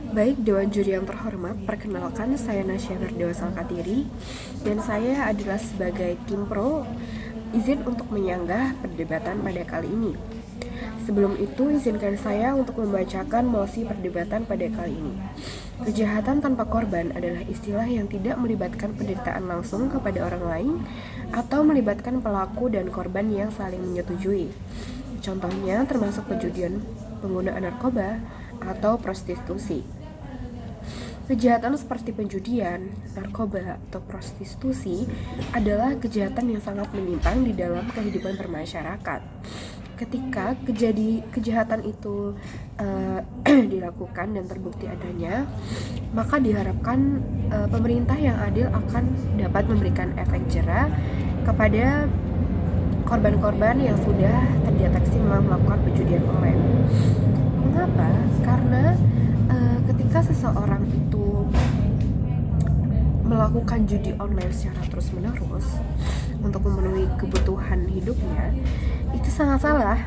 Baik Dewan Juri yang terhormat, perkenalkan saya Nasya Firdaus Salkatiri dan saya adalah sebagai tim pro izin untuk menyanggah perdebatan pada kali ini. Sebelum itu, izinkan saya untuk membacakan mosi perdebatan pada kali ini. Kejahatan tanpa korban adalah istilah yang tidak melibatkan penderitaan langsung kepada orang lain atau melibatkan pelaku dan korban yang saling menyetujui. Contohnya termasuk penjudian, penggunaan narkoba, atau prostitusi. Kejahatan seperti penjudian, narkoba, atau prostitusi adalah kejahatan yang sangat menyimpang di dalam kehidupan bermasyarakat. Ketika kejahatan itu dilakukan dan terbukti adanya, maka diharapkan pemerintah yang adil akan dapat memberikan efek jera kepada korban-korban yang sudah terdeteksi melakukan penjudian online. Mengapa? Karena ketika seseorang itu melakukan judi online secara terus-menerus untuk memenuhi kebutuhan hidupnya, itu sangat salah.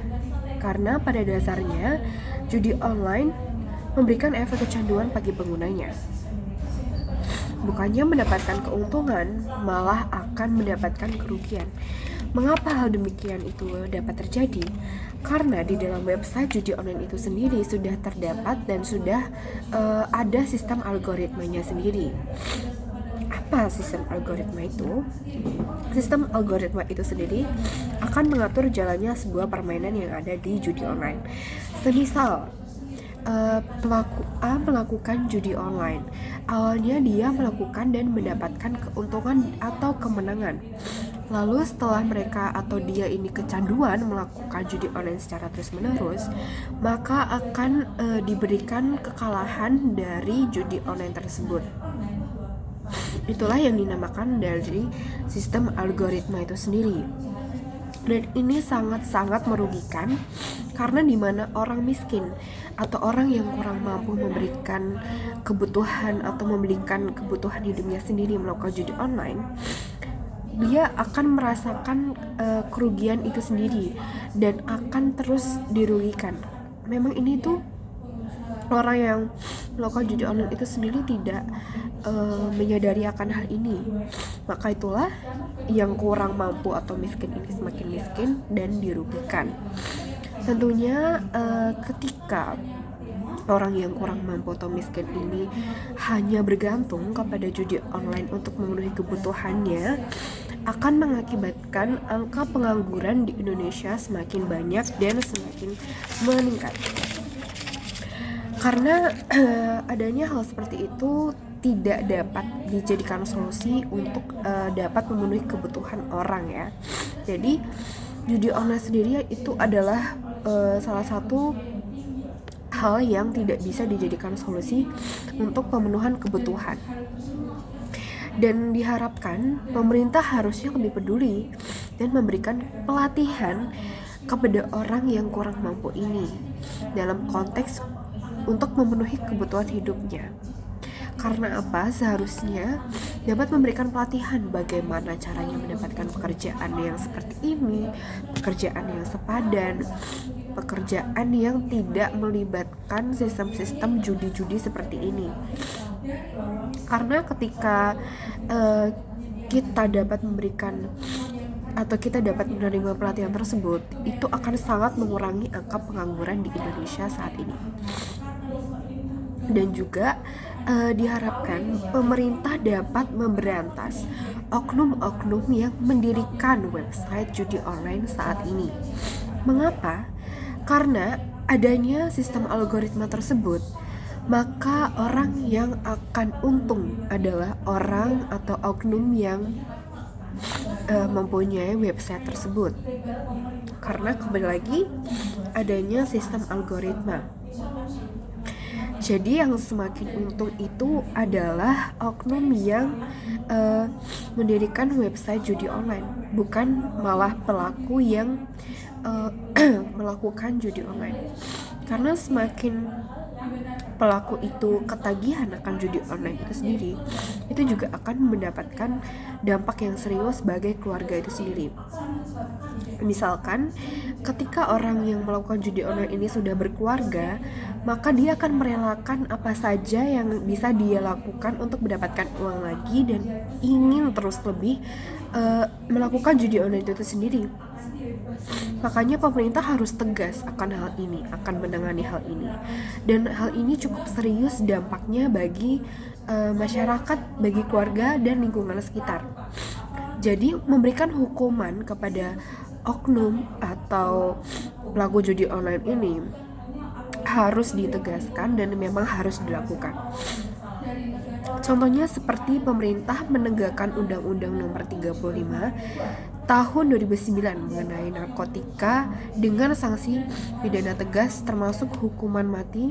Karena pada dasarnya judi online memberikan efek kecanduan bagi penggunanya. Bukannya mendapatkan keuntungan, malah akan mendapatkan kerugian. Mengapa hal demikian itu dapat terjadi? Karena di dalam website judi online itu sendiri sudah terdapat dan sudah ada sistem algoritmanya sendiri. Apa sistem algoritma itu? Sistem algoritma itu sendiri akan mengatur jalannya sebuah permainan yang ada di judi online. Semisal pelaku A melakukan judi online. Awalnya dia melakukan dan mendapatkan keuntungan atau kemenangan. Lalu setelah mereka atau dia ini kecanduan melakukan judi online secara terus-menerus, maka akan diberikan kekalahan dari judi online tersebut. Itulah yang dinamakan dari sistem algoritma itu sendiri. Dan ini sangat-sangat merugikan karena di mana orang miskin atau orang yang kurang mampu memberikan kebutuhan atau membelikan kebutuhan hidupnya sendiri melakukan judi online, dia akan merasakan kerugian itu sendiri dan akan terus dirugikan. Memang ini tuh orang yang melakukan judi online itu sendiri tidak menyadari akan hal ini. Maka itulah yang kurang mampu atau miskin ini semakin miskin dan dirugikan. Tentunya ketika orang yang kurang mampu atau miskin ini hanya bergantung kepada judi online untuk memenuhi kebutuhannya, akan mengakibatkan angka pengangguran di Indonesia semakin banyak dan semakin meningkat. Karena adanya hal seperti itu tidak dapat dijadikan solusi untuk dapat memenuhi kebutuhan orang ya. Jadi judi online sendiri itu adalah salah satu hal yang tidak bisa dijadikan solusi untuk pemenuhan kebutuhan. Dan diharapkan pemerintah harusnya lebih peduli dan memberikan pelatihan kepada orang yang kurang mampu ini dalam konteks untuk memenuhi kebutuhan hidupnya. Karena apa? Seharusnya dapat memberikan pelatihan bagaimana caranya mendapatkan pekerjaan yang seperti ini, pekerjaan yang sepadan, pekerjaan yang tidak melibatkan sistem-sistem judi-judi seperti ini. Karena ketika kita dapat memberikan atau kita dapat menerima pelatihan tersebut, itu akan sangat mengurangi angka pengangguran di Indonesia saat ini. Dan juga diharapkan pemerintah dapat memberantas oknum-oknum yang mendirikan website judi online saat ini. Mengapa? Karena adanya sistem algoritma tersebut, maka orang yang akan untung adalah orang atau oknum yang mempunyai website tersebut. Karena kembali lagi adanya sistem algoritma. Jadi yang semakin untung itu adalah oknum yang mendirikan website judi online, bukan malah pelaku yang melakukan judi online. Karena semakin pelaku itu ketagihan akan judi online itu sendiri, itu juga akan mendapatkan dampak yang serius bagi keluarga itu sendiri. Misalkan, ketika orang yang melakukan judi online ini sudah berkeluarga, maka dia akan merelakan apa saja yang bisa dia lakukan untuk mendapatkan uang lagi dan ingin terus lebih melakukan judi online itu sendiri. Makanya pemerintah harus tegas akan hal ini, akan menangani hal ini. Dan hal ini cukup serius dampaknya bagi masyarakat, bagi keluarga dan lingkungan sekitar. Jadi memberikan hukuman kepada oknum atau pelaku judi online ini harus ditegaskan dan memang harus dilakukan. Contohnya seperti pemerintah menegakkan Undang-Undang Nomor 35 Tahun 2009 mengenai narkotika dengan sanksi pidana tegas termasuk hukuman mati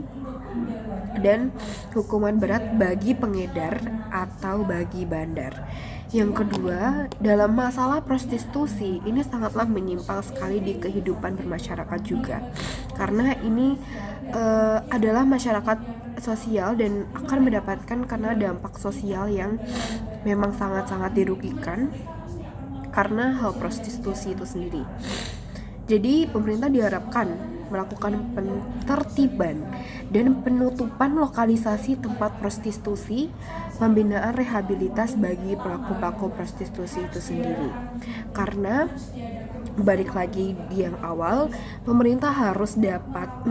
dan hukuman berat bagi pengedar atau bagi bandar. Yang kedua, dalam masalah prostitusi ini sangatlah menyimpang sekali di kehidupan bermasyarakat juga, karena ini adalah masyarakat sosial dan akan mendapatkan karena dampak sosial yang memang sangat-sangat dirugikan karena hal prostitusi itu sendiri. Jadi pemerintah diharapkan melakukan penertiban dan penutupan lokalisasi tempat prostitusi, pembinaan rehabilitas bagi pelaku-pelaku prostitusi itu sendiri. Karena balik lagi di yang awal, pemerintah harus dapat